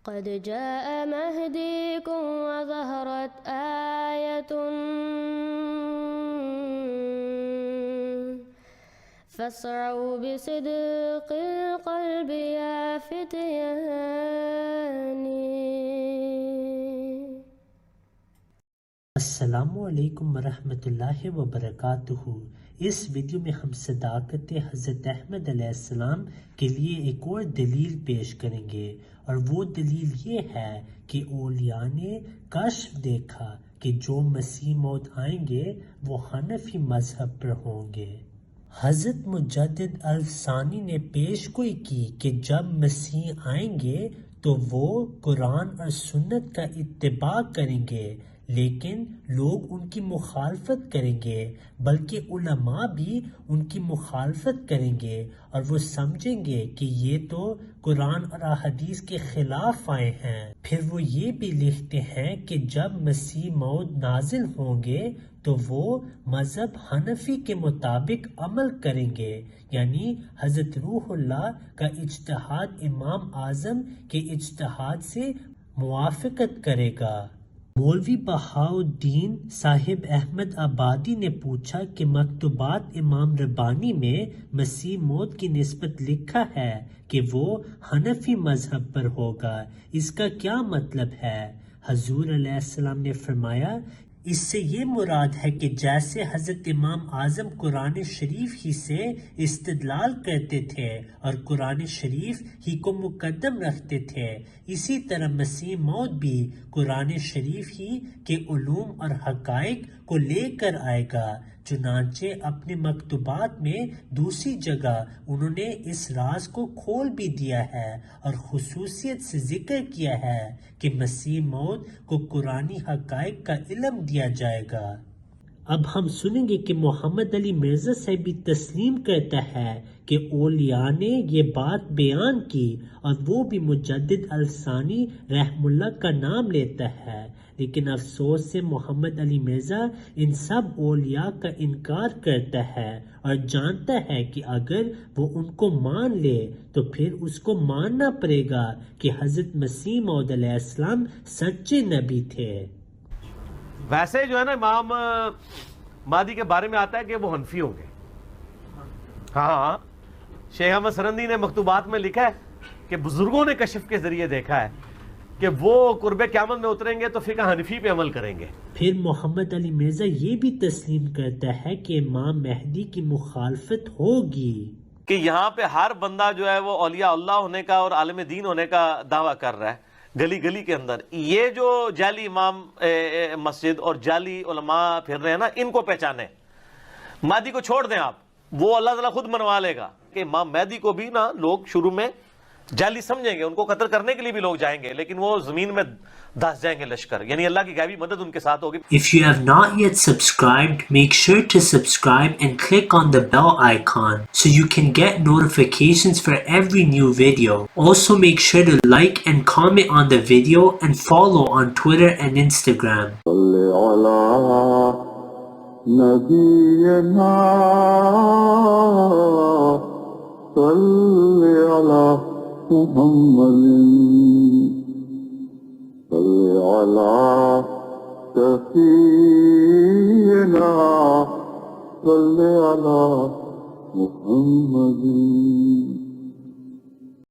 قد جاء مهديكم وظهرت آية فاسعوا بصدق القلب يا فتياني. السلام علیکم ورحمۃ اللہ وبرکاتہ۔ اس ویڈیو میں ہم صداقت حضرت احمد علیہ السلام کے لیے ایک اور دلیل پیش کریں گے، اور وہ دلیل یہ ہے کہ اولیاء نے کشف دیکھا کہ جو مسیح موعود آئیں گے وہ حنفی مذہب پر ہوں گے۔ حضرت مجدد الثانی نے پیش گوئی کی کہ جب مسیح آئیں گے تو وہ قرآن اور سنت کا اتباع کریں گے، لیکن لوگ ان کی مخالفت کریں گے، بلکہ علماء بھی ان کی مخالفت کریں گے، اور وہ سمجھیں گے کہ یہ تو قرآن اور احادیث کے خلاف آئے ہیں۔ پھر وہ یہ بھی لکھتے ہیں کہ جب مسیح موعود نازل ہوں گے تو وہ مذہب حنفی کے مطابق عمل کریں گے، یعنی حضرت روح اللہ کا اجتہاد امام اعظم کے اجتہاد سے موافقت کرے گا۔ مولوی بہاء الدین صاحب احمد آبادی نے پوچھا کہ مکتوبات امام ربانی میں مسیح موعود کی نسبت لکھا ہے کہ وہ حنفی مذہب پر ہوگا، اس کا کیا مطلب ہے؟ حضور علیہ السلام نے فرمایا، اس سے یہ مراد ہے کہ جیسے حضرت امام اعظم قرآن شریف ہی سے استدلال کرتے تھے اور قرآن شریف ہی کو مقدم رکھتے تھے، اسی طرح مسیح موعود بھی قرآن شریف ہی کے علوم اور حقائق کو لے کر آئے گا۔ چنانچہ اپنے مکتوبات میں دوسری جگہ انہوں نے اس راز کو کھول بھی دیا ہے اور خصوصیت سے ذکر کیا ہے کہ مسیح موعود کو قرآنی حقائق کا علم دیا جائے گا۔ اب ہم سنیں گے کہ محمد علی مرزا صاحب بھی تسلیم کرتا ہے کہ اولیاء نے یہ بات بیان کی، اور وہ بھی مجدد الثانی رحم اللہ کا نام لیتا ہے، لیکن افسوس سے محمد علی مرزا ان سب اولیاء کا انکار کرتا ہے اور جانتا ہے کہ اگر وہ ان کو مان لے تو پھر اس کو ماننا پڑے گا کہ حضرت مسیح موعود علیہ السلام سچے نبی تھے۔ ویسے جو ہے نا امام مہدی کے بارے میں آتا ہے کہ وہ حنفی ہوں گے۔ ہاں، شیخ احمد سرندی نے مکتوبات میں لکھا ہے کہ بزرگوں نے کشف کے ذریعے دیکھا ہے کہ وہ قرب قیامت میں اتریں گے تو فقہ حنفی پہ عمل کریں گے۔ پھر محمد علی مرزا یہ بھی تسلیم کرتا ہے کہ امام مہدی کی مخالفت ہوگی، کہ یہاں پہ ہر بندہ جو ہے وہ اولیاء اللہ ہونے کا اور عالم دین ہونے کا دعویٰ کر رہا ہے، گلی گلی کے اندر۔ یہ جو جعلی امام مسجد اور جعلی علماء پھر رہے ہیں نا، ان کو پہچانیں۔ مہدی کو چھوڑ دیں آپ، وہ اللہ تعالیٰ خود منوا لے گا کہ امام مہدی کو بھی نا لوگ شروع میں جعلی سمجھیں گے، ان کو قتل کرنے کے لیے بھی لوگ جائیں گے، لیکن وہ زمین میں دھس جائیں گے لشکر، یعنی اللہ کی غیبی مدد ان کے ساتھ ہوگی۔ If you have not yet subscribed, make sure to subscribe and click on the bell icon so you can get notifications for every new video. Also make sure to like and comment on the video and follow on Twitter and Instagram. صلی علی نبینا صلی علی محمد صلی علی سفینا صلی علی محمد